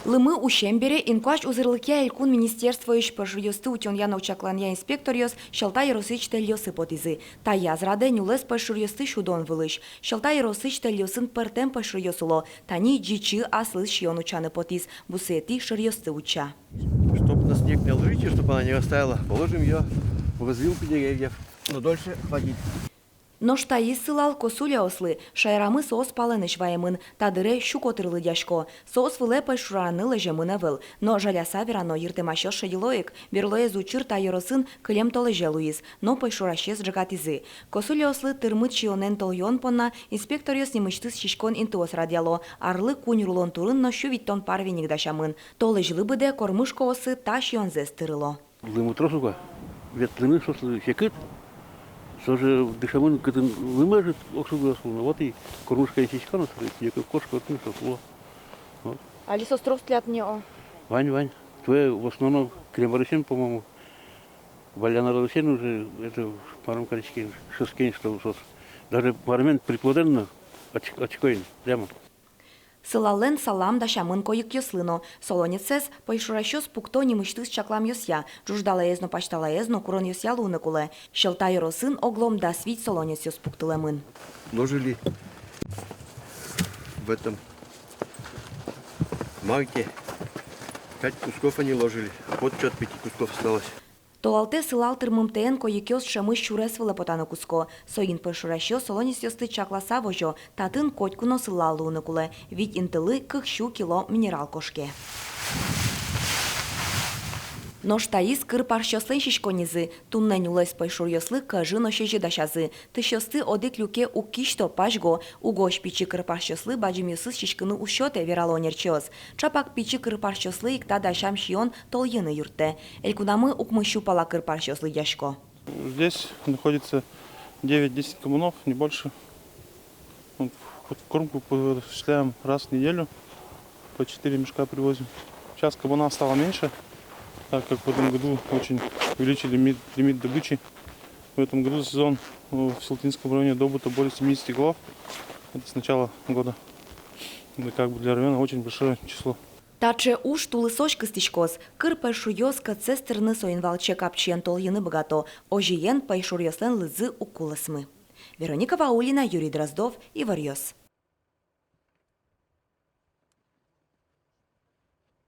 Лымы ущембере инкваш узырлыке илкун министерство иш пашурьосты утёньяна учакланья инспекториос щалта еросыч тельосы потизы. Та язраде нюлес пашурьосты шудон вылыш. Щалта еросыч тельосын пертем пашурьосуло. Тани джичи аслыс шион учаны потиз. Бусети шурьосты уча. Чтобы на снег не ложите, чтобы она не растаяла, положим ее в развилку деревьев, но дольше хватит. Но штаи сылал косуля ослы, шайрамы соос паленыш ваемын, тадыре щукотырлы дяшко. Соос выле пайшураны лежемын эвыл, но жаляса верано йыртемашо шедилоек, верлое зучыр та йоросын кылем толеже луиз, но пайшурашес жгатизы. Косуля ослы тырмыт чионен толйон понна, инспекториос немыштыс шишкон интуос радиало, арлы кунь рулон турын, но щувиттон парвеник дашамын. Толежлы быде кормышко осы та шионзес тырыло. Лыму тросуга, вет лымы сослы шекыт, соже дышамын кытын лымажит оксуга слуна, вот и кормушка сичка на срыв, яков кошка от них сосло. А лесостров стлят не о? Вань, твоя в основном кремарусин, по-моему, валяна русин уже, это в паром количке шескень, что сос. Даже парамент приплоденно очкоин, прямо. Сылален салам дашамын койык йослыно. Солонецес пойшуращос пукто немыштыс чаклам йосья. Жуждалаезно пашталаезно курон йосья луныкуле. Щелта йоросын оглом да свить солонец йос пуктылемын. Ложили в этом марке. 5 кусков они ложили. Вот что от 5 кусков осталось. Толалте сылал тырмымтен койык йос шамыш чурес вылепотаны куско. Соин пойшуращо солонец йосты чакласа вожо. Татын котькуно сылал луныкуле. Ведь интылы кыхщу кило минерал кошке. Но штаис кыр парщослен шишконизы, туннен улес пайшур йослы кажы ношежи дашазы. Тыщосты одек люке у кишто пашго, у гош пичи кыр парщослы баджим йосыз шишкыны ущоте вералонерчоз. Чапак пичи кыр парщослы икта дашам шион толйыны юрте. Элькунамы укмыщу пала кыр парщослы яшко. Здесь находится 9-10 коммунов, не больше. Кормку осуществляем раз в неделю, по 4 мешка привозим. Сейчас кабана стало меньше, так как в этом году очень увеличили лимит добычи. В этом году за сезон в Селтинском районе добыто более 70 голов. Это с начала года. Это как бы для района очень большое число. Таче уж тулысочка стичкос, кыр пайшуёска цестерны соинвалче капчен толйыны богато, ожиен пайшурьослен лызы укулысмы. Вероника Ваулина, Юрий Дроздов, Иварьос.